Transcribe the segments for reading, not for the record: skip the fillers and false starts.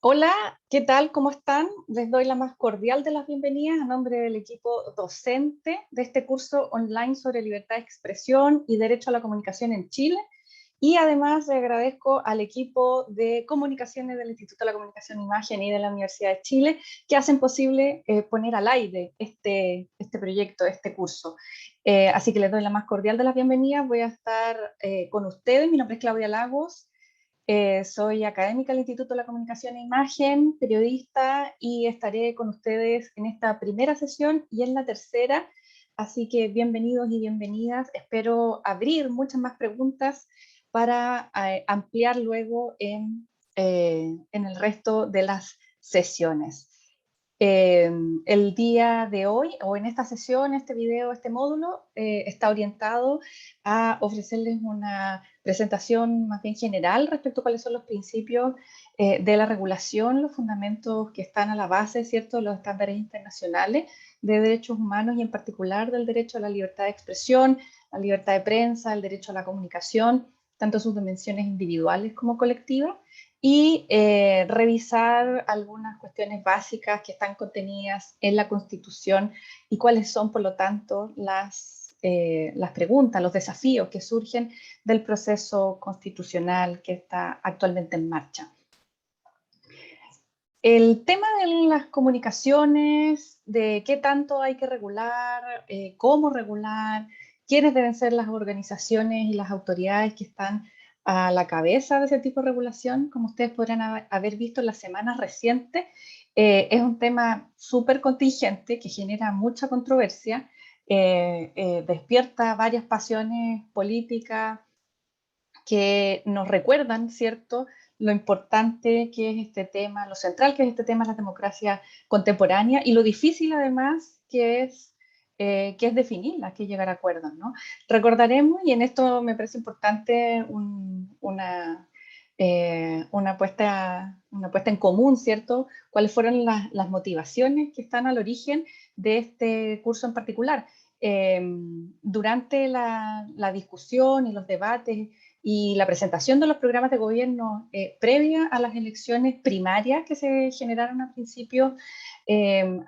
Hola, ¿qué tal? ¿Cómo están? Les doy la más cordial de las bienvenidas a nombre del equipo docente de este curso online sobre libertad de expresión y derecho a la comunicación en Chile. Y además le agradezco al equipo de comunicaciones del Instituto de la Comunicación e Imagen y de la Universidad de Chile que hacen posible poner al aire este proyecto, este curso. Así que les doy la más cordial de las bienvenidas. Voy a estar con ustedes. Mi nombre es Claudia Lagos. Soy académica del Instituto de la Comunicación e Imagen, periodista, y estaré con ustedes en esta primera sesión y en la tercera. Así que bienvenidos y bienvenidas. Espero abrir muchas más preguntas para ampliar luego en el resto de las sesiones. Eh, el día de hoy, o en esta sesión, este video, este módulo, está orientado a ofrecerles una presentación más bien general respecto a cuáles son los principios de la regulación, los fundamentos que están a la base, ¿cierto?, de los estándares internacionales de derechos humanos y en particular del derecho a la libertad de expresión, la libertad de prensa, el derecho a la comunicación, tanto sus dimensiones individuales como colectivas, y revisar algunas cuestiones básicas que están contenidas en la Constitución y cuáles son, por lo tanto, las preguntas, los desafíos que surgen del proceso constitucional que está actualmente en marcha. El tema de las comunicaciones, de qué tanto hay que regular, cómo regular, quiénes deben ser las organizaciones y las autoridades que están a la cabeza de ese tipo de regulación, como ustedes podrán haber visto en las semanas recientes, es un tema súper contingente que genera mucha controversia, despierta varias pasiones políticas que nos recuerdan, ¿cierto?, lo importante que es este tema, lo central que es este tema de la democracia contemporánea y lo difícil además que es definirla, que es llegar a acuerdos, ¿no? Recordaremos, y en esto me parece importante una puesta en común, ¿cierto?, cuáles fueron las motivaciones que están al origen de este curso en particular. Durante la discusión y los debates y la presentación de los programas de gobierno previa a las elecciones primarias que se generaron a principios de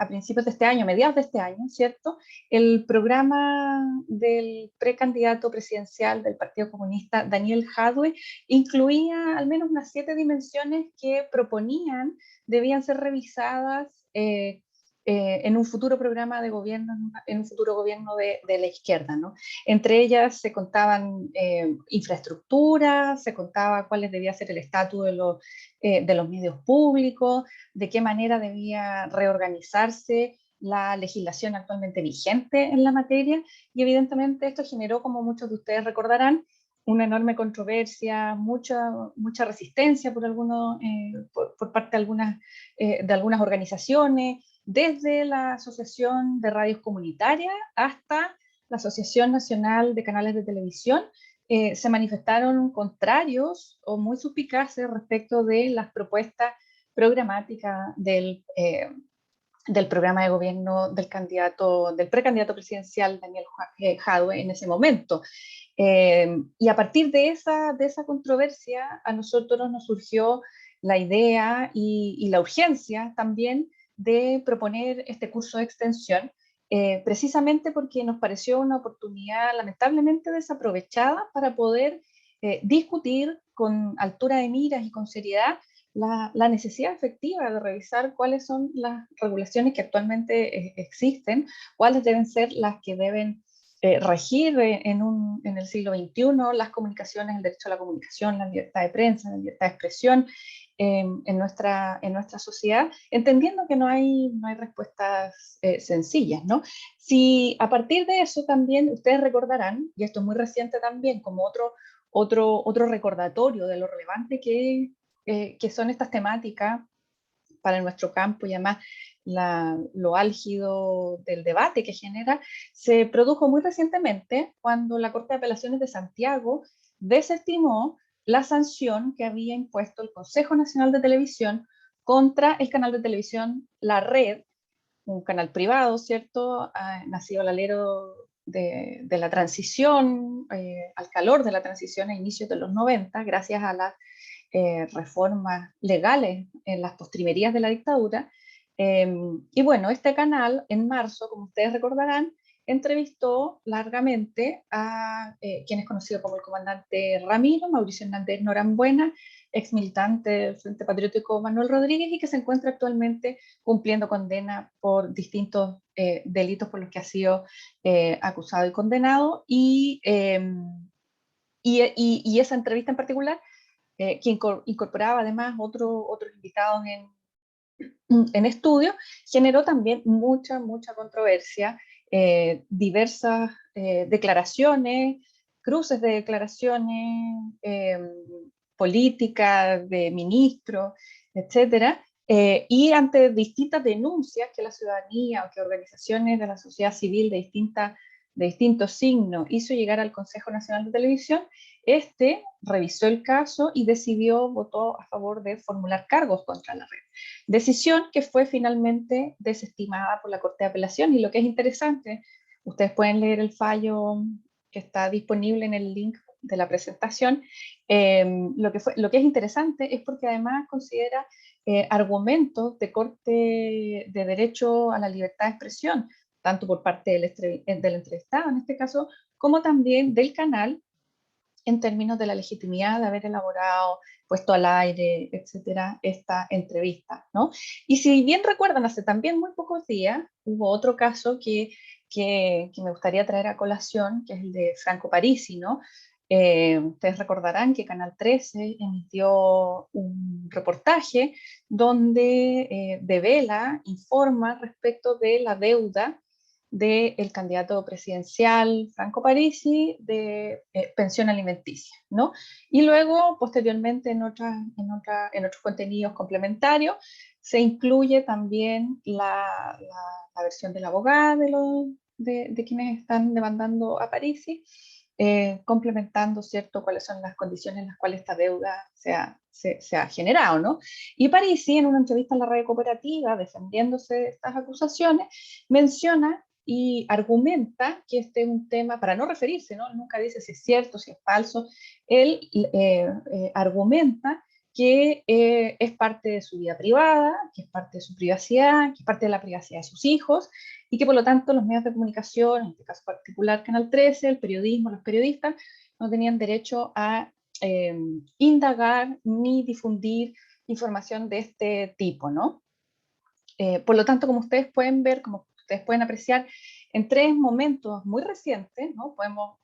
este año, mediados de este año, ¿cierto? El programa del precandidato presidencial del Partido Comunista, Daniel Jadwe, incluía al menos unas 7 dimensiones que proponían debían ser revisadas en un futuro programa de gobierno, en un futuro gobierno de la izquierda, ¿no? Entre ellas se contaban infraestructura, se contaba cuál debía ser el estatus de los medios públicos, de qué manera debía reorganizarse la legislación actualmente vigente en la materia, y evidentemente esto generó, como muchos de ustedes recordarán, una enorme controversia, mucha resistencia por parte de algunas organizaciones, desde la Asociación de Radios Comunitarias hasta la Asociación Nacional de Canales de Televisión. Se manifestaron contrarios o muy suspicaces respecto de las propuestas programáticas del programa de gobierno del precandidato presidencial Daniel Jadwe en ese momento. Y a partir de esa controversia, a nosotros nos surgió la idea y la urgencia también de proponer este curso de extensión, precisamente porque nos pareció una oportunidad lamentablemente desaprovechada para poder discutir con altura de miras y con seriedad la necesidad efectiva de revisar cuáles son las regulaciones que actualmente existen, cuáles deben ser las que deben regir en el siglo XXI las comunicaciones, el derecho a la comunicación, la libertad de prensa, la libertad de expresión en nuestra sociedad, entendiendo que no hay respuestas sencillas, ¿no? Si a partir de eso también ustedes recordarán, y esto es muy reciente también, como otro recordatorio de lo relevante que son estas temáticas para nuestro campo y además lo álgido del debate que genera, se produjo muy recientemente cuando la Corte de Apelaciones de Santiago desestimó la sanción que había impuesto el Consejo Nacional de Televisión contra el canal de televisión La Red, un canal privado, ¿cierto?, nacido al alero de la transición, al calor de la transición a inicios de los 90, gracias a reformas legales en las postrimerías de la dictadura. Y bueno, este canal en marzo, como ustedes recordarán, entrevistó largamente a quien es conocido como el comandante Ramiro, Mauricio Hernández Norambuena, ex militante del Frente Patriótico Manuel Rodríguez, y que se encuentra actualmente cumpliendo condena por distintos delitos por los que ha sido acusado y condenado. Y esa entrevista en particular, que incorporaba además otros invitados en estudio, generó también mucha controversia, diversas declaraciones, cruces de declaraciones políticas de ministros, etcétera, y ante distintas denuncias que la ciudadanía o que organizaciones de la sociedad civil de distintos signos hizo llegar al Consejo Nacional de Televisión, este revisó el caso y votó a favor de formular cargos contra la red. Decisión que fue finalmente desestimada por la Corte de Apelación. Y lo que es interesante, ustedes pueden leer el fallo que está disponible en el link de la presentación. Lo que es interesante es porque además considera argumentos de corte de derecho a la libertad de expresión, tanto por parte del entrevistado en este caso, como también del canal, en términos de la legitimidad de haber elaborado, puesto al aire, etcétera, esta entrevista, ¿no? Y si bien recuerdan, hace también muy pocos días hubo otro caso que me gustaría traer a colación, que es el de Franco Parisi, ¿no? Ustedes recordarán que Canal 13 emitió un reportaje donde devela, informa respecto de la deuda del candidato presidencial Franco Parisi de pensión alimenticia, ¿no? Y luego, posteriormente, en otros contenidos complementarios, se incluye también la versión del abogado de quienes están demandando a Parisi, complementando, ¿cierto?, cuáles son las condiciones en las cuales esta deuda se ha generado, ¿no? Y Parisi, en una entrevista en la radio cooperativa, defendiéndose de estas acusaciones, menciona y argumenta que este es un tema, para no referirse, ¿no? Nunca dice si es cierto, si es falso, él argumenta que es parte de su vida privada, que es parte de su privacidad, que es parte de la privacidad de sus hijos, y que por lo tanto los medios de comunicación, en este caso particular Canal 13, el periodismo, los periodistas, no tenían derecho a indagar ni difundir información de este tipo, ¿no? Por lo tanto, como ustedes pueden ver, como ustedes pueden apreciar, en tres momentos muy recientes, ¿no? Podemos,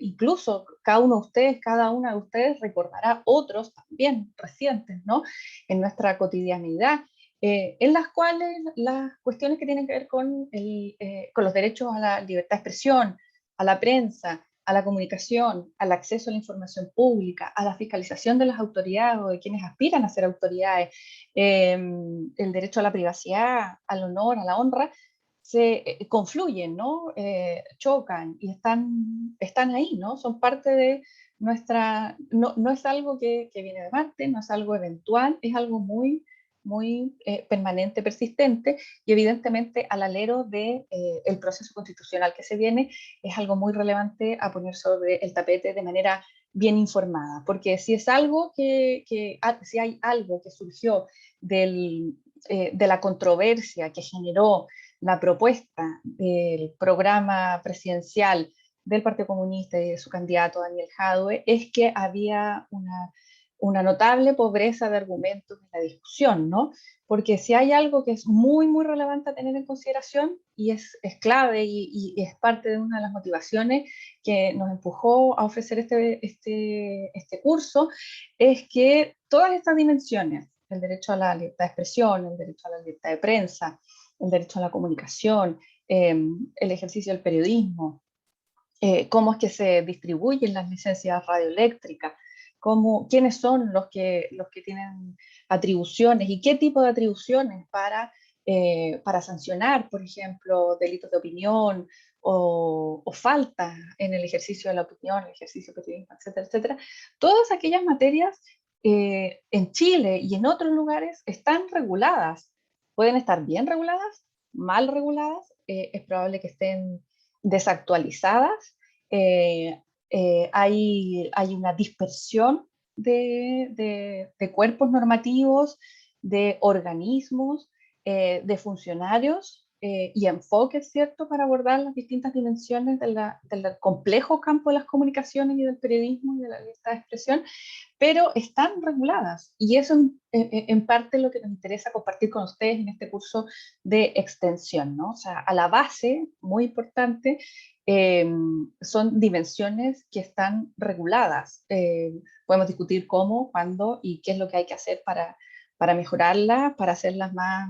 incluso cada una de ustedes recordará otros también recientes, ¿no? En nuestra cotidianidad, en las cuales las cuestiones que tienen que ver con los derechos a la libertad de expresión, a la prensa, a la comunicación, al acceso a la información pública, a la fiscalización de las autoridades o de quienes aspiran a ser autoridades, el derecho a la privacidad, al honor, a la honra, se confluyen, ¿no? Chocan y están ahí, ¿no? Son parte de nuestra, no es algo que viene de Marte, no es algo eventual, es algo muy permanente, persistente, y evidentemente al alero de el proceso constitucional que se viene, es algo muy relevante a poner sobre el tapete de manera bien informada, porque si es algo si hay algo que surgió de la controversia que generó la propuesta del programa presidencial del Partido Comunista y de su candidato Daniel Jadwe, es que había una notable pobreza de argumentos en la discusión, ¿no? Porque si hay algo que es muy relevante a tener en consideración y es clave y es parte de una de las motivaciones que nos empujó a ofrecer este curso, es que todas estas dimensiones, el derecho a la libertad de expresión, el derecho a la libertad de prensa, el derecho a la comunicación, el ejercicio del periodismo, cómo es que se distribuyen las licencias radioeléctricas, quiénes son los que tienen atribuciones y qué tipo de atribuciones para sancionar, por ejemplo, delitos de opinión o falta en el ejercicio de la opinión, el ejercicio del periodismo, etcétera, etcétera. Todas aquellas materias en Chile y en otros lugares están reguladas. Pueden estar bien reguladas, mal reguladas, es probable que estén desactualizadas, hay una dispersión de cuerpos normativos, de organismos, de funcionarios y enfoques, ¿cierto?, para abordar las distintas dimensiones del complejo campo de las comunicaciones y del periodismo y de la libertad de expresión, pero están reguladas. Y eso en parte es lo que nos interesa compartir con ustedes en este curso de extensión, ¿no? O sea, a la base, muy importante, son dimensiones que están reguladas. Podemos discutir cómo, cuándo y qué es lo que hay que hacer para mejorarlas, para hacerlas más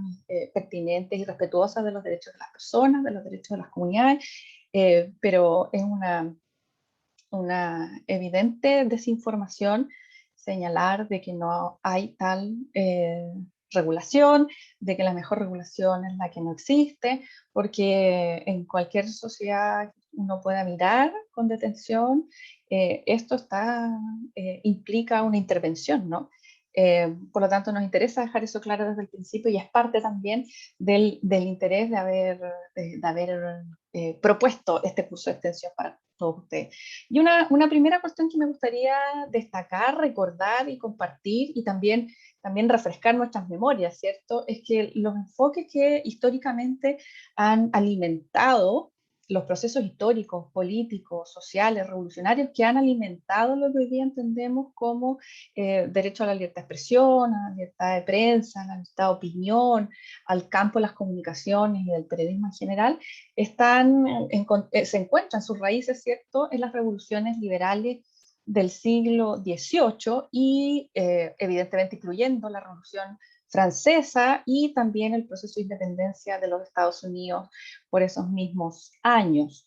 pertinentes y respetuosas de los derechos de las personas, de los derechos de las comunidades, pero es una evidente desinformación señalar de que no hay tal regulación, de que la mejor regulación es la que no existe, porque en cualquier sociedad uno pueda mirar con detención, esto implica una intervención, ¿no? Por lo tanto, nos interesa dejar eso claro desde el principio y es parte también del interés de haber propuesto este curso de extensión para todos ustedes. Y una primera cuestión que me gustaría destacar, recordar y compartir y también refrescar nuestras memorias, ¿cierto? Es que los enfoques que históricamente han alimentado los procesos históricos, políticos, sociales, revolucionarios que han alimentado lo que hoy día entendemos como derecho a la libertad de expresión, a la libertad de prensa, a la libertad de opinión, al campo de las comunicaciones y del periodismo en general, se encuentran sus raíces, ¿cierto?, en las revoluciones liberales del siglo XVIII y evidentemente incluyendo la Revolución Francesa y también el proceso de independencia de los Estados Unidos por esos mismos años.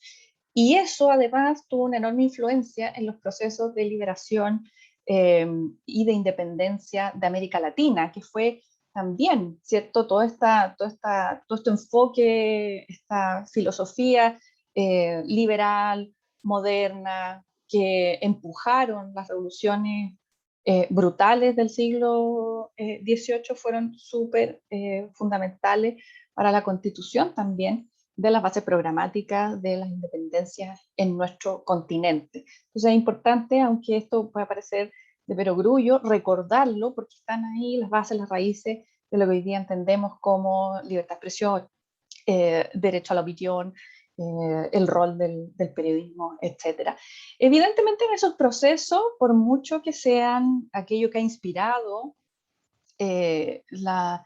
Y eso además tuvo una enorme influencia en los procesos de liberación y de independencia de América Latina, que fue también, ¿cierto? Todo este enfoque, esta filosofía liberal, moderna, que empujaron las revoluciones brutales del siglo XVIII fueron súper fundamentales para la constitución también de las bases programáticas de las independencias en nuestro continente. Entonces es importante, aunque esto pueda parecer de perogrullo, recordarlo porque están ahí las bases, las raíces de lo que hoy día entendemos como libertad de expresión, derecho a la opinión, el rol del periodismo, etc. Evidentemente en esos procesos, por mucho que sean aquello que ha inspirado la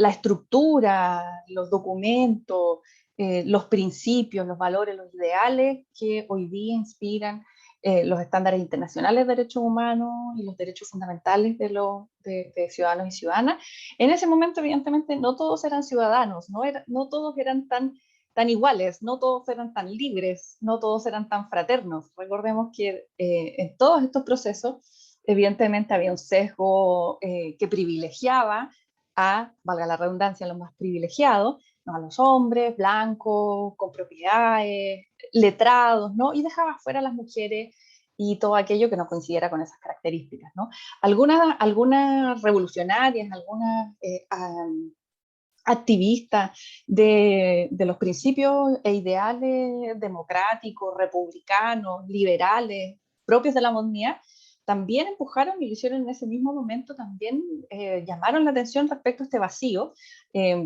estructura, los documentos, los principios, los valores, los ideales que hoy día inspiran los estándares internacionales de derechos humanos y los derechos fundamentales de ciudadanos y ciudadanas. En ese momento, evidentemente, no todos eran ciudadanos, no todos eran tan iguales, no todos eran tan libres, no todos eran tan fraternos. Recordemos que en todos estos procesos evidentemente había un sesgo que privilegiaba valga la redundancia, a los más privilegiados, ¿no?, a los hombres blancos, con propiedades, letrados, ¿no?, y dejaba fuera a las mujeres y todo aquello que no coincidiera con esas características, ¿no? Algunas revolucionarias, algunas activistas de los principios e ideales democráticos, republicanos, liberales, propios de la modernidad, también empujaron y lo hicieron en ese mismo momento, también llamaron la atención respecto a este vacío,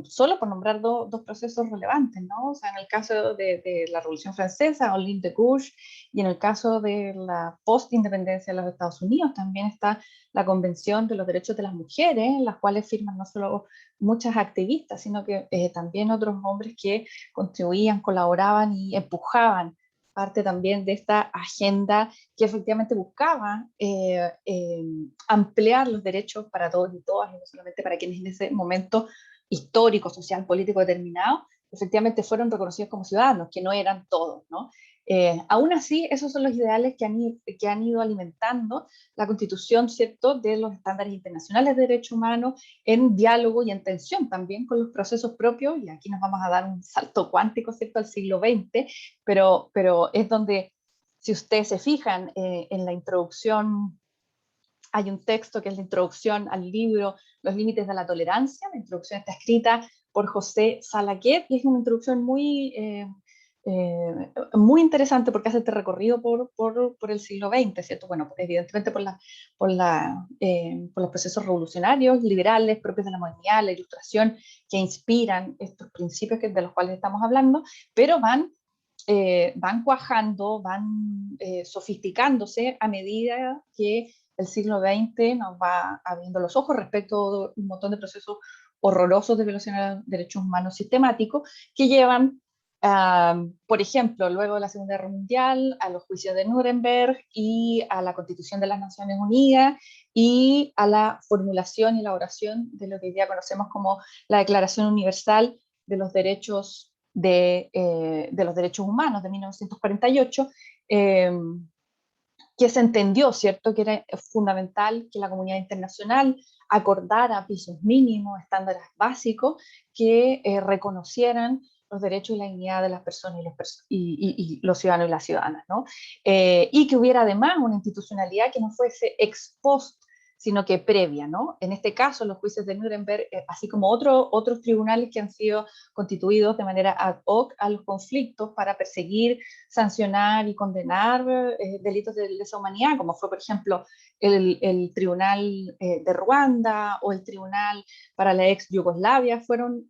solo por nombrar dos procesos relevantes, ¿no? O sea, en el caso de la Revolución Francesa, o Ligne de Gauche, y en el caso de la post-independencia de los Estados Unidos, también está la Convención de los Derechos de las Mujeres, en las cuales firman no solo muchas activistas, sino que también otros hombres que contribuían, colaboraban y empujaban parte también de esta agenda que efectivamente buscaba ampliar los derechos para todos y todas, y no solamente para quienes en ese momento histórico, social, político determinado, efectivamente fueron reconocidos como ciudadanos, que no eran todos, ¿no? Aún así, esos son los ideales que han ido alimentando la Constitución, ¿cierto?, de los estándares internacionales de derechos humanos, en diálogo y en tensión también con los procesos propios, y aquí nos vamos a dar un salto cuántico, ¿cierto?, al siglo XX, pero es donde, si ustedes se fijan en la introducción, hay un texto que es la introducción al libro Los límites de la tolerancia. La introducción está escrita por José Salaquet y es una introducción muy interesante porque hace este recorrido por el siglo XX, ¿cierto? Bueno, evidentemente por los procesos revolucionarios, liberales, propios de la modernidad, la ilustración, que inspiran estos principios de los cuales estamos hablando, pero van cuajando, van sofisticándose a medida que el siglo XX nos va abriendo los ojos respecto a un montón de procesos horrorosos de violación a los derechos humanos sistemáticos que llevan, por ejemplo, luego de la Segunda Guerra Mundial, a los juicios de Nuremberg y a la Constitución de las Naciones Unidas y a la formulación y elaboración de lo que hoy día conocemos como la Declaración Universal de los Derechos de los Derechos Humanos de 1948, que se entendió, ¿cierto?, que era fundamental que la comunidad internacional acordara pisos mínimos, estándares básicos que reconocieran los derechos y la dignidad de las personas y los ciudadanos y las ciudadanas, ¿no? Y que hubiera además una institucionalidad que no fuese ex post, sino que previa, ¿no? En este caso, los juicios de Nuremberg, así como otros tribunales que han sido constituidos de manera ad hoc a los conflictos para perseguir, sancionar y condenar delitos de lesa humanidad, como fue, por ejemplo, el Tribunal de Ruanda o el Tribunal para la ex Yugoslavia, fueron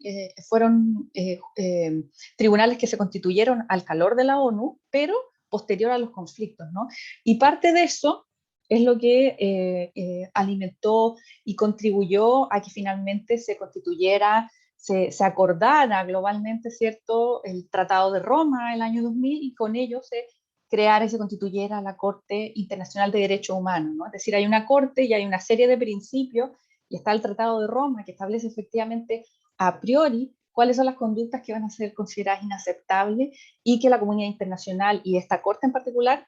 tribunales que se constituyeron al calor de la ONU, pero posterior a los conflictos, ¿no? Y parte de eso es lo que alimentó y contribuyó a que finalmente se constituyera, se acordara globalmente, ¿cierto?, el Tratado de Roma el año 2000 y con ello se creara y se constituyera la Corte Internacional de Derechos Humanos, ¿no? Es decir, hay una corte y hay una serie de principios y está el Tratado de Roma que establece efectivamente a priori cuáles son las conductas que van a ser consideradas inaceptables y que la comunidad internacional y esta corte en particular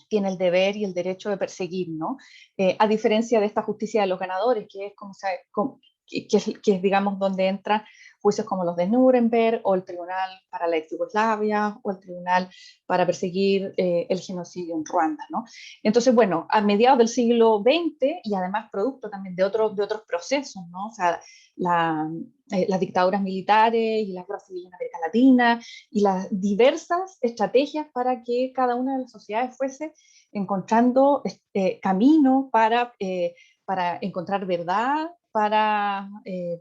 tiene el deber y el derecho de perseguir, ¿no? A diferencia de esta justicia de los ganadores, que es, que es, digamos, donde entran juicios como los de Nuremberg, o el Tribunal para la ex Yugoslavia, o el Tribunal para perseguir el genocidio en Ruanda, ¿no? Entonces, bueno, a mediados del siglo XX, y además producto también de otros procesos, ¿no? O sea, las dictaduras militares y las guerras civiles en América Latina, y las diversas estrategias para que cada una de las sociedades fuese encontrando camino para encontrar verdad, para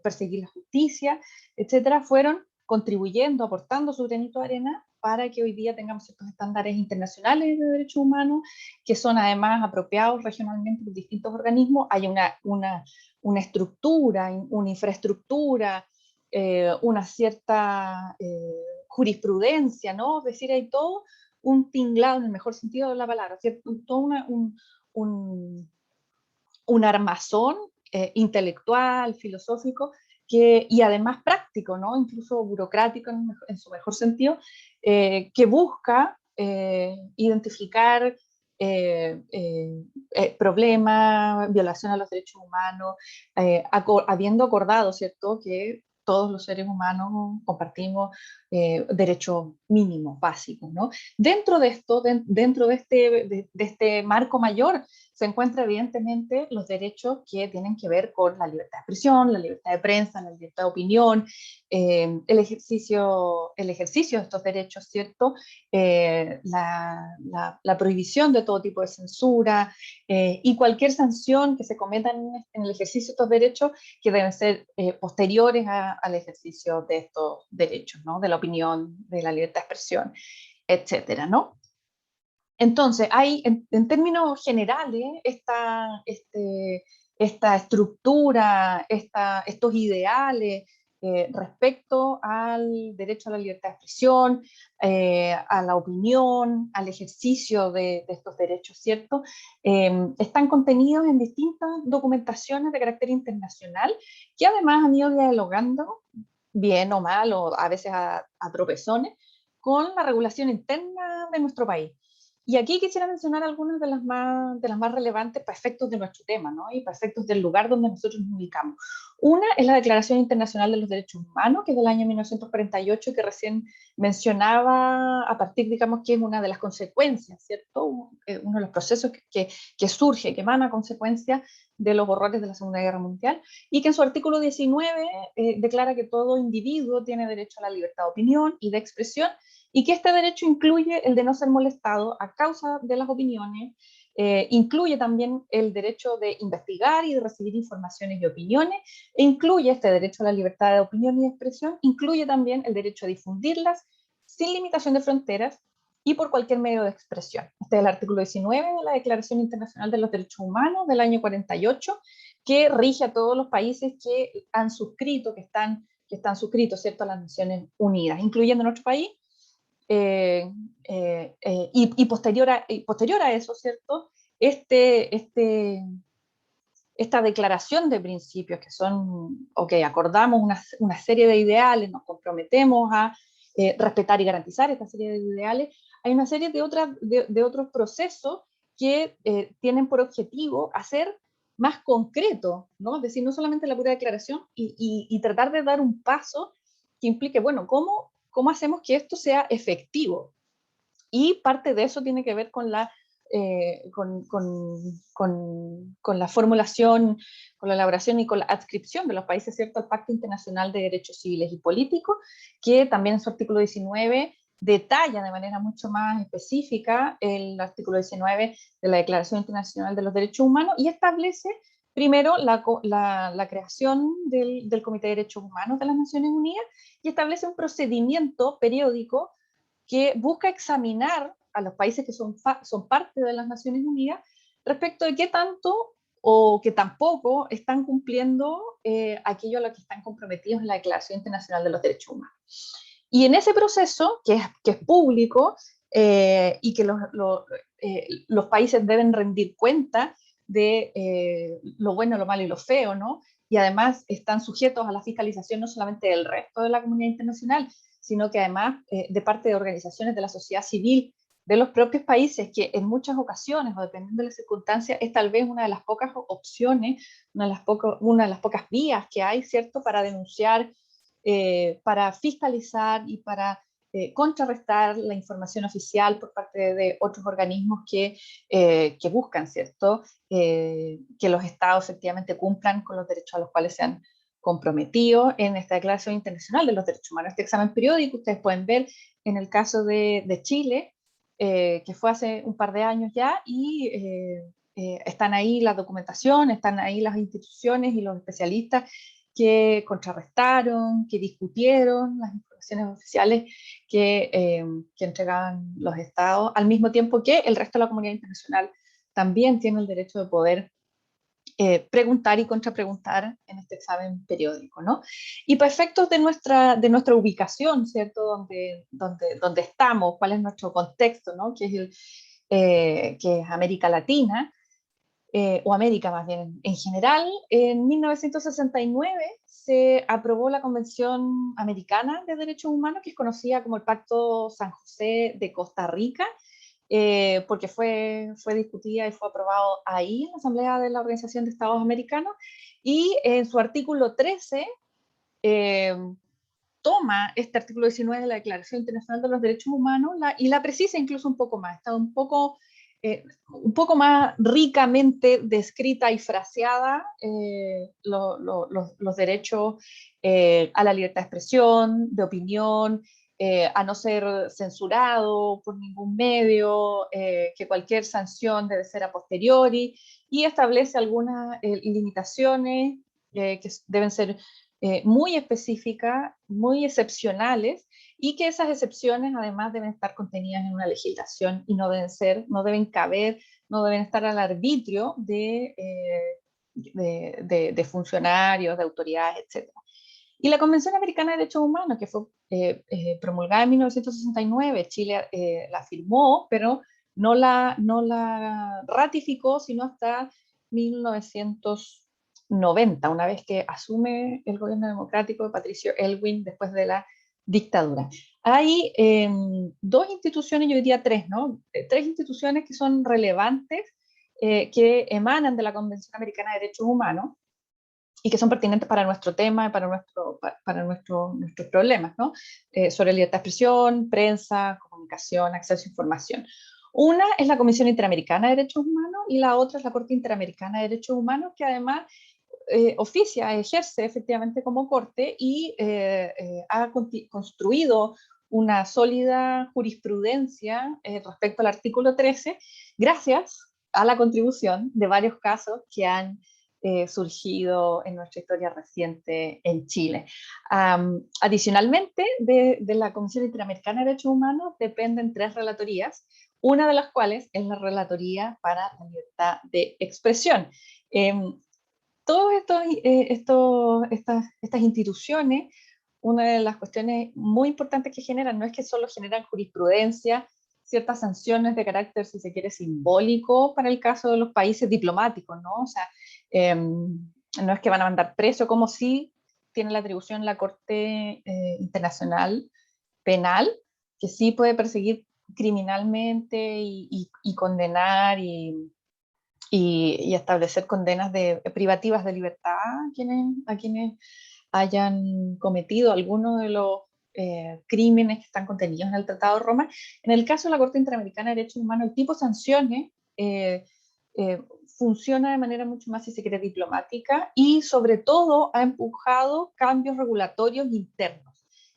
perseguir la justicia, etcétera, fueron contribuyendo, aportando su granito de arena para que hoy día tengamos estos estándares internacionales de derechos humanos que son además apropiados regionalmente por distintos organismos. Hay una estructura, una infraestructura, una cierta jurisprudencia, ¿no? Es decir, hay todo un tinglado en el mejor sentido de la palabra, ¿cierto? Todo un armazón intelectual, filosófico, y además práctico, ¿no? Incluso burocrático en su mejor sentido, que busca identificar problemas, violación a los derechos humanos, habiendo acordado, ¿cierto?, que todos los seres humanos compartimos derechos mínimos, básicos, ¿no? Dentro de esto, dentro de este marco mayor, se encuentran evidentemente los derechos que tienen que ver con la libertad de expresión, la libertad de prensa, la libertad de opinión, el ejercicio de estos derechos, ¿cierto? La prohibición de todo tipo de censura y cualquier sanción que se cometa en el ejercicio de estos derechos que deben ser posteriores al ejercicio de estos derechos, ¿no? De la opinión, de la libertad de expresión, etcétera, ¿no? Entonces, hay en términos generales esta estructura, estos ideales respecto al derecho a la libertad de expresión, a la opinión, al ejercicio de estos derechos, ¿cierto? Están contenidos en distintas documentaciones de carácter internacional que además han ido dialogando, bien o mal, o a veces a tropezones, con la regulación interna de nuestro país. Y aquí quisiera mencionar algunas de las más relevantes para efectos de nuestro tema, ¿no? Y para efectos del lugar donde nosotros nos ubicamos. Una es la Declaración Internacional de los Derechos Humanos, que es del año 1948, que recién mencionaba, a partir, digamos, que es una de las consecuencias, ¿cierto? Uno de los procesos que surge, que emana a consecuencia de los horrores de la Segunda Guerra Mundial, y que en su artículo 19 declara que todo individuo tiene derecho a la libertad de opinión y de expresión, y que este derecho incluye el de no ser molestado a causa de las opiniones, incluye también el derecho de investigar y de recibir informaciones y opiniones, e incluye este derecho a la libertad de opinión y de expresión, incluye también el derecho a difundirlas sin limitación de fronteras y por cualquier medio de expresión. Este es el artículo 19 de la Declaración Internacional de los Derechos Humanos del año 48, que rige a todos los países que han suscrito, que están suscritos, ¿cierto?, a las Naciones Unidas, incluyendo nuestro país. Y posterior a eso, ¿cierto? Esta declaración de principios que son, ok, acordamos una serie de ideales, nos comprometemos a respetar y garantizar esta serie de ideales, hay una serie de otros procesos que tienen por objetivo hacer más concreto, ¿no? Es decir, no solamente la pura declaración y tratar de dar un paso que implique, bueno, ¿cómo hacemos que esto sea efectivo? Y parte de eso tiene que ver con la con la formulación, con la elaboración y con la adscripción de los países, ¿cierto?, al Pacto Internacional de Derechos Civiles y Políticos, que también en su artículo 19 detalla de manera mucho más específica el artículo 19 de la Declaración Internacional de los Derechos Humanos y establece primero la creación del Comité de Derechos Humanos de las Naciones Unidas y establece un procedimiento periódico que busca examinar a los países que son parte de las Naciones Unidas respecto de qué tanto o que tampoco están cumpliendo aquello a lo que están comprometidos en la Declaración Internacional de los Derechos Humanos. Y en ese proceso, que es público y que los países deben rendir cuenta de lo bueno, lo malo y lo feo, ¿no? Y además están sujetos a la fiscalización no solamente del resto de la comunidad internacional, sino que además de parte de organizaciones de la sociedad civil de los propios países, que en muchas ocasiones, o dependiendo de las circunstancias, es tal vez una de las pocas opciones, una de las pocas vías que hay, ¿cierto?, para denunciar, para fiscalizar y para contrarrestar la información oficial por parte de otros organismos que buscan, ¿cierto?, que los estados efectivamente cumplan con los derechos a los cuales se han comprometido en esta Declaración Internacional de los Derechos Humanos. Este examen periódico ustedes pueden ver en el caso de Chile, que fue hace un par de años ya, y están ahí la documentación, están ahí las instituciones y los especialistas que contrarrestaron, que discutieron las informaciones oficiales que entregaban los estados, al mismo tiempo que el resto de la comunidad internacional también tiene el derecho de poder preguntar y contrapreguntar en este examen periódico, ¿no? Y para efectos de nuestra ubicación, ¿cierto? Donde estamos, cuál es nuestro contexto, ¿no? Que es América Latina, o América más bien en general. En 1969 se aprobó la Convención Americana de Derechos Humanos, que es conocida como el Pacto San José de Costa Rica, porque fue discutida y fue aprobado ahí en la Asamblea de la Organización de Estados Americanos, y en su artículo 13 eh, toma este artículo 19 de la Declaración Internacional de los Derechos Humanos y la precisa incluso un poco más, está un poco más ricamente descrita y fraseada los derechos a la libertad de expresión, de opinión, a no ser censurado por ningún medio, que cualquier sanción debe ser a posteriori, y establece algunas limitaciones que deben ser muy específicas, muy excepcionales, y que esas excepciones además deben estar contenidas en una legislación y no deben caber, no deben estar al arbitrio de funcionarios, de autoridades, etc. Y la Convención Americana de Derechos Humanos, que fue promulgada en 1969, Chile la firmó, pero no la ratificó sino hasta 1990, una vez que asume el gobierno democrático de Patricio Aylwin después de la dictadura. Hay dos instituciones, yo diría tres, ¿no? Tres instituciones que son relevantes, que emanan de la Convención Americana de Derechos Humanos y que son pertinentes para nuestro tema, para nuestros problemas, ¿no? Sobre libertad de expresión, prensa, comunicación, acceso a información. Una es la Comisión Interamericana de Derechos Humanos y la otra es la Corte Interamericana de Derechos Humanos, que además ejerce efectivamente como corte y ha construido una sólida jurisprudencia respecto al artículo 13, gracias a la contribución de varios casos que han surgido en nuestra historia reciente en Chile. Adicionalmente, de la Comisión Interamericana de Derechos Humanos dependen 3 relatorías, una de las cuales es la Relatoría para la Libertad de Expresión. Todas estas instituciones, una de las cuestiones muy importantes que generan no es que solo generan jurisprudencia, ciertas sanciones de carácter, si se quiere, simbólico para el caso de los países diplomáticos, ¿no? O sea, no es que van a mandar preso, como si tiene la atribución la Corte Internacional Penal, que sí puede perseguir criminalmente y condenar y establecer condenas privativas de libertad a quienes hayan cometido alguno de los crímenes que están contenidos en el Tratado de Roma. En el caso de la Corte Interamericana de Derechos Humanos, el tipo de sanciones funciona de manera mucho más, si se quiere, diplomática y sobre todo ha empujado cambios regulatorios internos.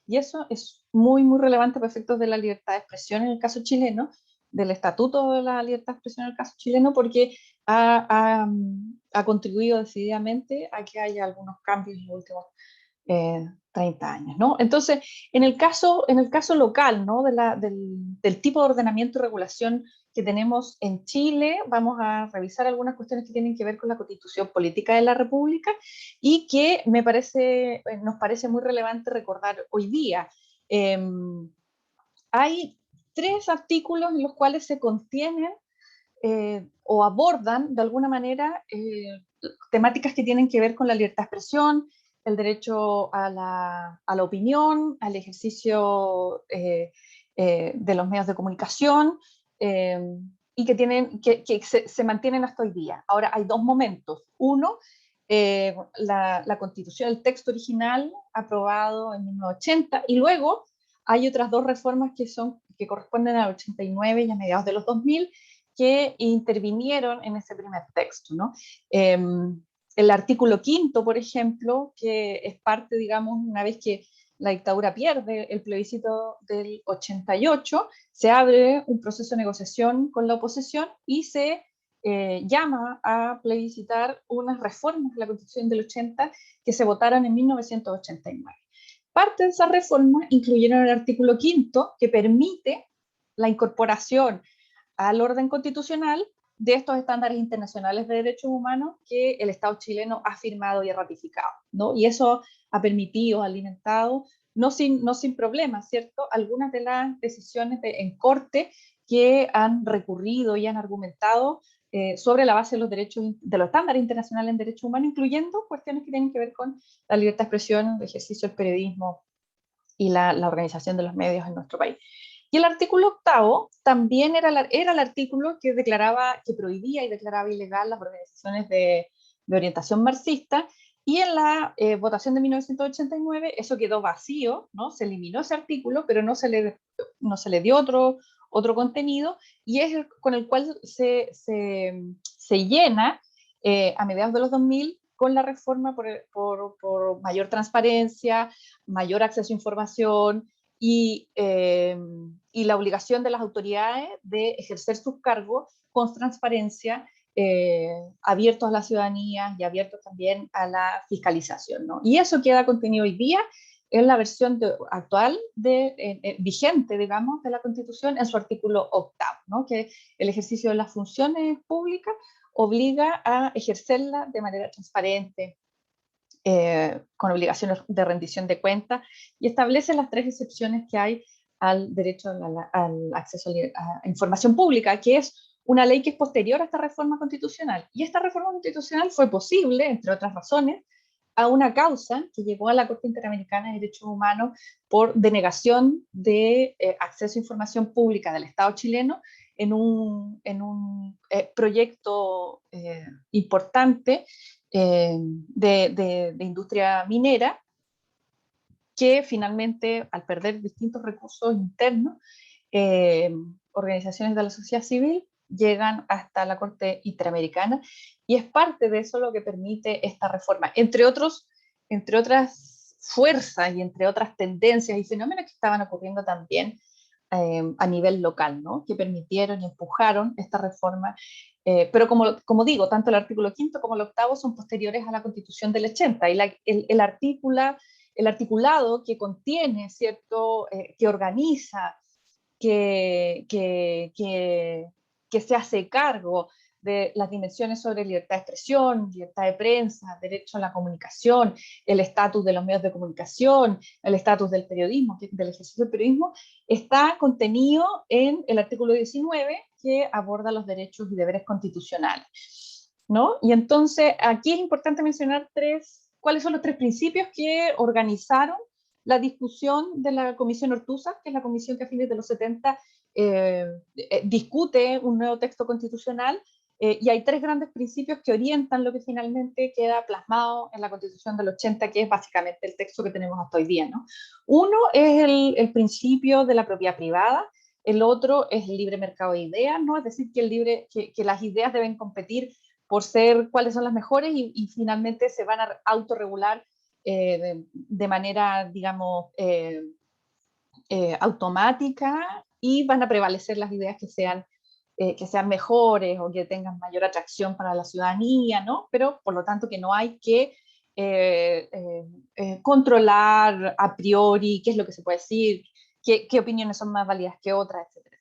Y eso es muy, muy relevante para efectos de la libertad de expresión en el caso chileno, del Estatuto de la Libertad de Expresión en el caso chileno, porque ha contribuido decididamente a que haya algunos cambios en los últimos 30 años, ¿no? Entonces, en el caso local, ¿no? Del tipo de ordenamiento y regulación que tenemos en Chile, vamos a revisar algunas cuestiones que tienen que ver con la Constitución Política de la República y que nos parece muy relevante recordar hoy día. Hay 3 artículos en los cuales se contienen o abordan de alguna manera temáticas que tienen que ver con la libertad de expresión, el derecho a la opinión, al ejercicio de los medios de comunicación, y que se mantienen hasta hoy día. Ahora, hay 2 momentos. Uno, la Constitución, el texto original aprobado en 1980, y luego hay otras 2 reformas que corresponden al 89 y a mediados de los 2000, que intervinieron en ese primer texto, ¿no? El artículo 5, por ejemplo, que es parte, digamos, una vez que la dictadura pierde el plebiscito del 88, se abre un proceso de negociación con la oposición y se llama a plebiscitar unas reformas de la Constitución del 80 que se votaron en 1989. Parte de esas reformas incluyeron el artículo 5 que permite la incorporación al orden constitucional de estos estándares internacionales de derechos humanos que el Estado chileno ha firmado y ha ratificado, ¿no? Y eso ha permitido, ha alimentado, no sin problemas, ¿cierto?, algunas de las decisiones en corte que han recurrido y han argumentado sobre la base de los derechos, de los estándares internacionales en derechos humanos, incluyendo cuestiones que tienen que ver con la libertad de expresión, el ejercicio del periodismo y la organización de los medios en nuestro país. Y el artículo 8 también era el artículo que prohibía y declaraba ilegal las organizaciones de orientación marxista, y en la votación de 1989 eso quedó vacío, ¿no? Se eliminó ese artículo, pero no se le dio otro contenido, y es con el cual se llena a mediados de los 2000 con la reforma por mayor transparencia, mayor acceso a información, y la obligación de las autoridades de ejercer sus cargos con transparencia, abiertos a la ciudadanía y abiertos también a la fiscalización, ¿no? Y eso queda contenido hoy día en la versión actual vigente, digamos, de la Constitución, en su artículo 8, ¿no? Que el ejercicio de las funciones públicas obliga a ejercerla de manera transparente, con obligaciones de rendición de cuentas, y establece las 3 excepciones que hay al derecho al acceso a información pública, que es una ley que es posterior a esta reforma constitucional. Y esta reforma constitucional fue posible, entre otras razones, a una causa que llegó a la Corte Interamericana de Derechos Humanos por denegación de acceso a información pública del Estado chileno en un proyecto importante de industria minera, que finalmente, al perder distintos recursos internos, organizaciones de la sociedad civil llegan hasta la Corte Interamericana, y es parte de eso lo que permite esta reforma, entre otras fuerzas y entre otras tendencias y fenómenos que estaban ocurriendo también a nivel local, ¿no? Que permitieron y empujaron esta reforma. Pero como digo, tanto el artículo 5º como el 8º son posteriores a la Constitución del 80, y el articulado que contiene, ¿cierto?, que organiza, que se hace cargo de las dimensiones sobre libertad de expresión, libertad de prensa, derecho a la comunicación, el estatus de los medios de comunicación, el estatus del periodismo, del ejercicio del periodismo, está contenido en el artículo 19, que aborda los derechos y deberes constitucionales, ¿no? Y entonces aquí es importante mencionar cuáles son los 3 principios que organizaron la discusión de la Comisión Ortúzar, que es la comisión que a fines de los 70 discute un nuevo texto constitucional, y hay 3 grandes principios que orientan lo que finalmente queda plasmado en la Constitución del 80, que es básicamente el texto que tenemos hasta hoy día, ¿no? Uno es el principio de la propiedad privada, el otro es el libre mercado de ideas, ¿no? Es decir, que las ideas deben competir por ser cuáles son las mejores, y finalmente se van a autorregular de manera, digamos, automática, y van a prevalecer las ideas que sean mejores o que tengan mayor atracción para la ciudadanía, ¿no? Pero por lo tanto que no hay que controlar a priori qué es lo que se puede decir, qué opiniones son más válidas que otras, etcétera.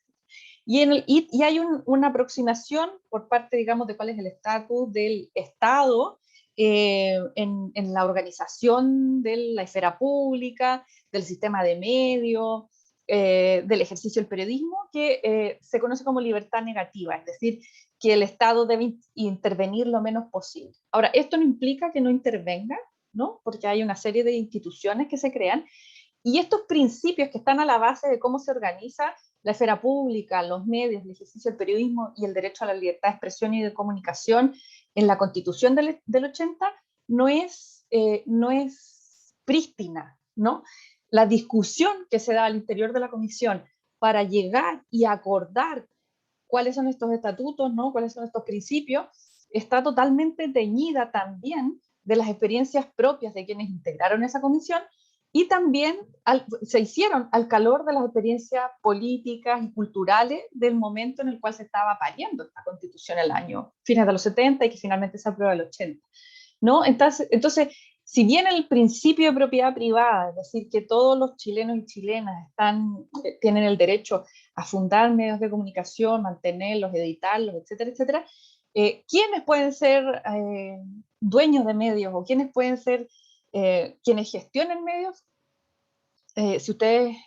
Y hay una aproximación por parte, digamos, de cuál es el estatus del Estado en la organización de la esfera pública, del sistema de medios, del ejercicio del periodismo, que se conoce como libertad negativa, es decir, que el Estado debe intervenir lo menos posible. Ahora, esto no implica que no intervenga, ¿no? Porque hay una serie de instituciones que se crean, y estos principios que están a la base de cómo se organiza la esfera pública, los medios, el ejercicio del periodismo y el derecho a la libertad de expresión y de comunicación en la Constitución del 80 no es prístina, ¿no? La discusión que se da al interior de la comisión para llegar y acordar cuáles son estos estatutos, ¿no? Cuáles son estos principios, está totalmente teñida también de las experiencias propias de quienes integraron esa comisión, y también se hicieron al calor de las experiencias políticas y culturales del momento en el cual se estaba pariendo esta constitución, el año fines de los 70, y que finalmente se aprueba el 80, ¿no? Entonces, si bien el principio de propiedad privada, es decir, que todos los chilenos y chilenas tienen el derecho a fundar medios de comunicación, mantenerlos, editarlos, etcétera, etcétera, ¿quiénes pueden ser dueños de medios, o quiénes pueden ser quienes gestionen medios? Si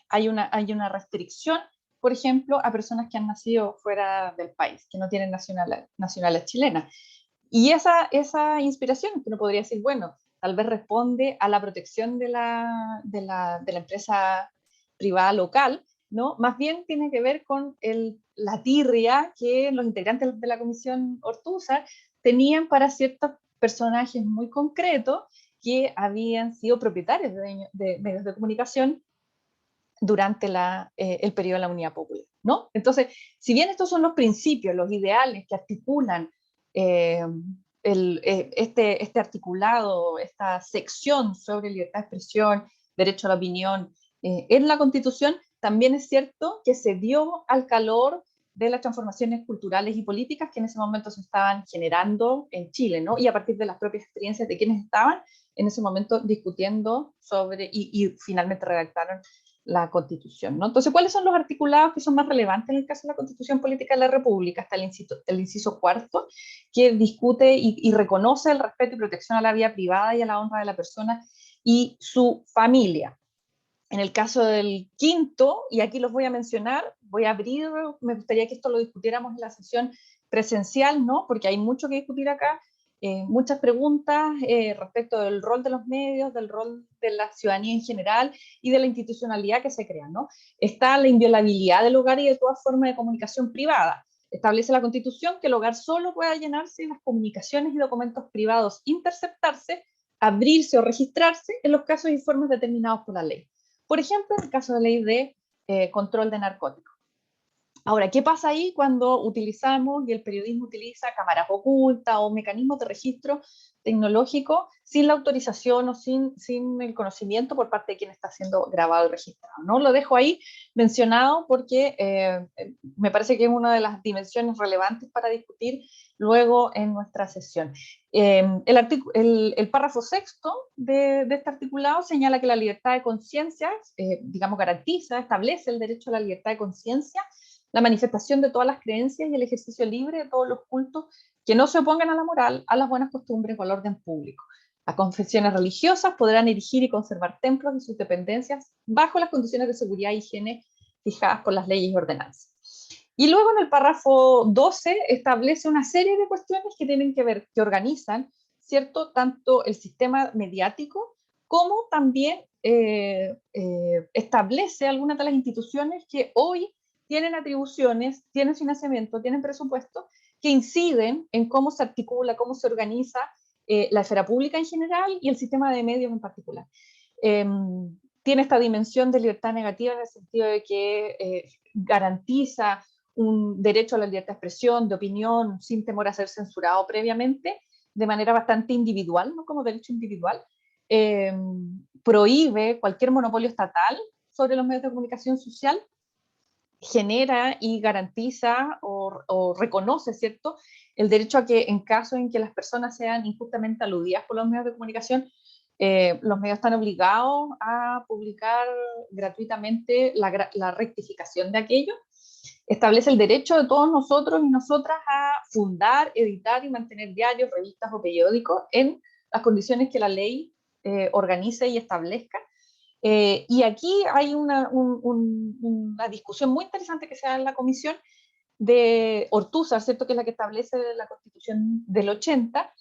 hay una restricción, por ejemplo, a personas que han nacido fuera del país, que no tienen nacionalidad chilena. Y esa inspiración, que uno podría decir, bueno, tal vez responde a la protección de la empresa privada local, ¿no? Más bien tiene que ver con la tirria que los integrantes de la Comisión Ortúzar tenían para ciertos personajes muy concretos que habían sido propietarios de medios de comunicación durante el periodo de la Unidad Popular, ¿no? Entonces, si bien estos son los principios, los ideales que articulan este articulado, esta sección sobre libertad de expresión, derecho a la opinión en la Constitución, también es cierto que se dio al calor de las transformaciones culturales y políticas que en ese momento se estaban generando en Chile, ¿no? Y a partir de las propias experiencias de quienes estaban en ese momento discutiendo sobre, y finalmente redactaron la Constitución, ¿no? Entonces, ¿cuáles son los articulados que son más relevantes en el caso de la Constitución Política de la República? Está el inciso 4, que discute y reconoce el respeto y protección a la vida privada y a la honra de la persona y su familia. En el caso del 5º, y aquí los voy a mencionar, voy a abrir, me gustaría que esto lo discutiéramos en la sesión presencial, ¿no? Porque hay mucho que discutir acá, muchas preguntas respecto del rol de los medios, del rol de la ciudadanía en general y de la institucionalidad que se crea, ¿no? Está la inviolabilidad del hogar y de toda forma de comunicación privada. Establece la Constitución que el hogar solo pueda llenarse de las comunicaciones y documentos privados, interceptarse, abrirse o registrarse en los casos y formas determinados por la ley. Por ejemplo, en el caso de ley de control de narcóticos. Ahora, ¿qué pasa ahí cuando utilizamos y el periodismo utiliza cámaras ocultas o mecanismos de registro tecnológico sin la autorización o sin el conocimiento por parte de quien está siendo grabado y registrado? ¿No? Lo dejo ahí mencionado porque me parece que es una de las dimensiones relevantes para discutir luego en nuestra sesión. El párrafo sexto de este articulado señala que la libertad de conciencia, digamos, garantiza, establece el derecho a la libertad de conciencia, la manifestación de todas las creencias y el ejercicio libre de todos los cultos que no se opongan a la moral, a las buenas costumbres o al orden público. Las confesiones religiosas podrán erigir y conservar templos y sus dependencias bajo las condiciones de seguridad e higiene fijadas por las leyes y ordenanzas. Y luego en el párrafo 12 establece una serie de cuestiones que tienen que ver, que organizan, ¿cierto?, tanto el sistema mediático como también establece algunas de las instituciones que hoy tienen atribuciones, tienen financiamiento, tienen presupuesto, que inciden en cómo se articula, cómo se organiza la esfera pública en general y el sistema de medios en particular. Tiene esta dimensión de libertad negativa en el sentido de que garantiza un derecho a la libertad de expresión, de opinión, sin temor a ser censurado previamente, de manera bastante individual, no como derecho individual. Prohíbe cualquier monopolio estatal sobre los medios de comunicación social, genera y garantiza o reconoce, ¿cierto?, el derecho a que en caso en que las personas sean injustamente aludidas por los medios de comunicación, los medios están obligados a publicar gratuitamente la rectificación de aquello. Establece el derecho de todos nosotros y nosotras a fundar, editar y mantener diarios, revistas o periódicos en las condiciones que la ley organice y establezca. Y aquí hay una discusión muy interesante que se da en la comisión de Ortúzar, ¿cierto?, que es la que establece la Constitución del 80,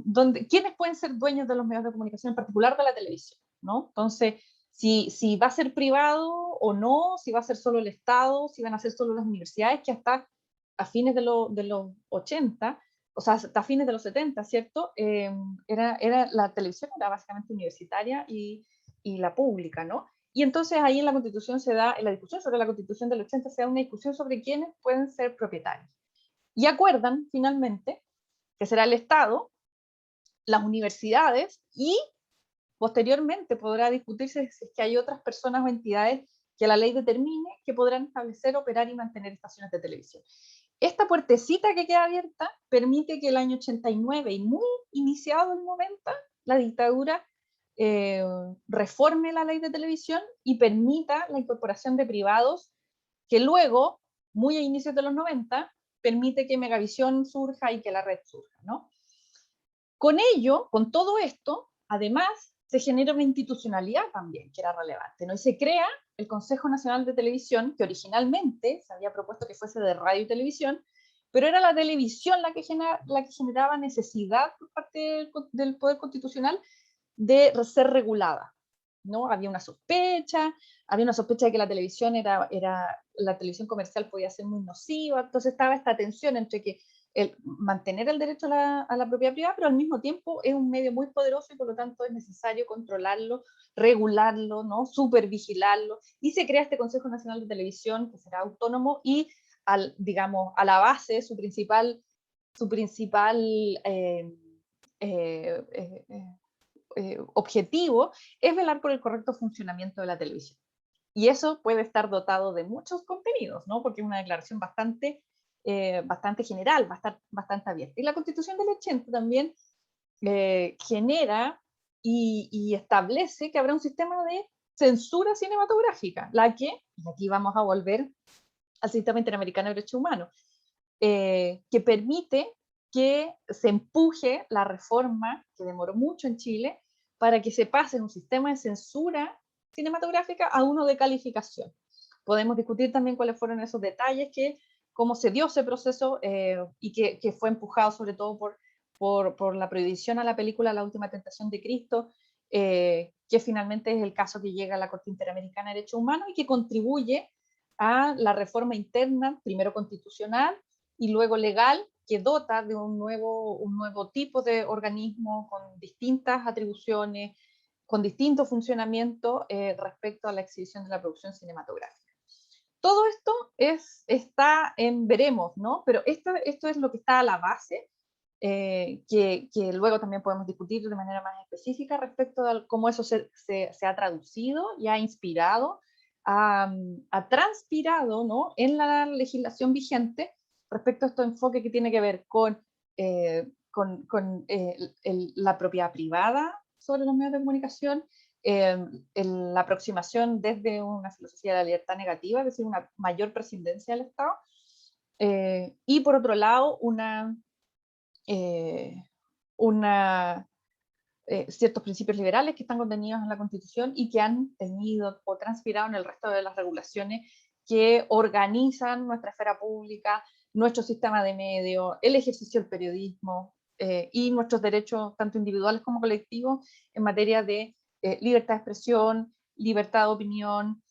donde quiénes pueden ser dueños de los medios de comunicación, en particular de la televisión, ¿no? Entonces, si va a ser privado o no, si va a ser solo el Estado, si van a ser solo las universidades, que hasta a fines de los 80, o sea, hasta fines de los 70, ¿cierto? La televisión era básicamente universitaria y la pública, ¿no? Y entonces ahí en la Constitución se da, en la discusión sobre la Constitución del 80 se da una discusión sobre quiénes pueden ser propietarios. Y acuerdan finalmente que será el Estado, las universidades y posteriormente podrá discutirse si es que hay otras personas o entidades que la ley determine que podrán establecer, operar y mantener estaciones de televisión. Esta puertecita que queda abierta permite que el año 89 y muy iniciado el 90, la dictadura reforme la ley de televisión y permita la incorporación de privados que luego, muy a inicios de los 90, permite que Megavisión surja y que la red surja, ¿no? Con ello, con todo esto, además, se genera una institucionalidad también que era relevante, ¿no? Y se crea el Consejo Nacional de Televisión, que originalmente se había propuesto que fuese de radio y televisión, pero era la televisión la que generaba necesidad por parte del Poder Constitucional de ser regulada, ¿no? Había una sospecha de que la televisión la televisión comercial podía ser muy nociva, entonces estaba esta tensión entre que mantener el derecho a la propiedad privada, pero al mismo tiempo es un medio muy poderoso y por lo tanto es necesario controlarlo, regularlo, ¿no?, supervigilarlo, y se crea este Consejo Nacional de Televisión que será autónomo y, digamos, a la base, su principal objetivo es velar por el correcto funcionamiento de la televisión. Y eso puede estar dotado de muchos contenidos, ¿no?, porque es una declaración bastante general, bastante abierta. Y la Constitución del 80 también genera y establece que habrá un sistema de censura cinematográfica, y aquí vamos a volver al Sistema Interamericano de Derechos Humanos, que permite que se empuje la reforma, que demoró mucho en Chile, para que se pase de un sistema de censura cinematográfica a uno de calificación. Podemos discutir también cuáles fueron esos detalles, cómo se dio ese proceso y que fue empujado sobre todo por la prohibición a la película La Última Tentación de Cristo, que finalmente es el caso que llega a la Corte Interamericana de Derechos Humanos y que contribuye a la reforma interna, primero constitucional y luego legal, que dota de un nuevo tipo de organismo con distintas atribuciones, con distinto funcionamiento respecto a la exhibición de la producción cinematográfica. todo esto está en veremos, ¿no? Pero esto es lo que está a la base, que luego también podemos discutir de manera más específica respecto a cómo eso se ha traducido y ha inspirado, ha transpirado, ¿no?, en la legislación vigente respecto a este enfoque que tiene que ver con la propiedad privada sobre los medios de comunicación, la aproximación desde una filosofía de la libertad negativa, es decir, una mayor prescindencia del Estado, y por otro lado, eh, una ciertos principios liberales que están contenidos en la Constitución y que han tenido o transpirado en el resto de las regulaciones que organizan nuestra esfera pública, nuestro sistema de medios, el ejercicio del periodismo y nuestros derechos, tanto individuales como colectivos, en materia de libertad de expresión, libertad de opinión,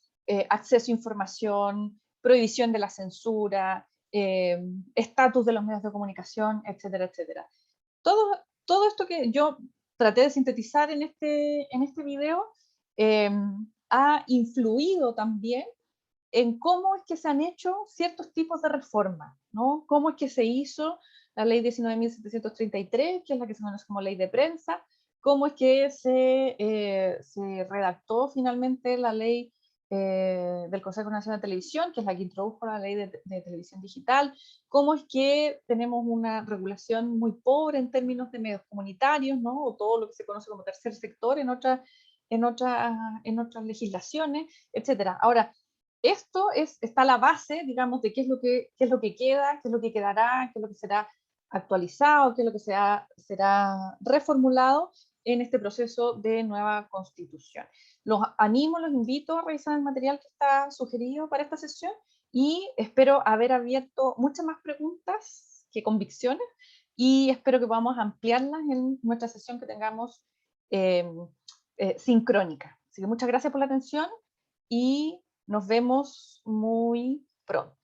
acceso a información, prohibición de la censura, estatus de los medios de comunicación, etcétera, etcétera. Todo esto que yo traté de sintetizar en este video ha influido también en cómo es que se han hecho ciertos tipos de reformas, ¿no? Cómo es que se hizo la ley 19.733, que es la que se conoce como ley de prensa, cómo es que se redactó finalmente la ley del Consejo Nacional de Televisión, que es la que introdujo la ley de televisión digital, cómo es que tenemos una regulación muy pobre en términos de medios comunitarios, ¿no? O todo lo que se conoce como tercer sector en otras legislaciones, etcétera. Ahora, está a la base, digamos, de qué es lo que queda, qué es lo que quedará, qué es lo que será actualizado, qué es lo que será reformulado en este proceso de nueva constitución. Los animo, los invito a revisar el material que está sugerido para esta sesión y espero haber abierto muchas más preguntas que convicciones y espero que podamos ampliarlas en nuestra sesión que tengamos eh, sincrónica. Así que muchas gracias por la atención y nos vemos muy pronto.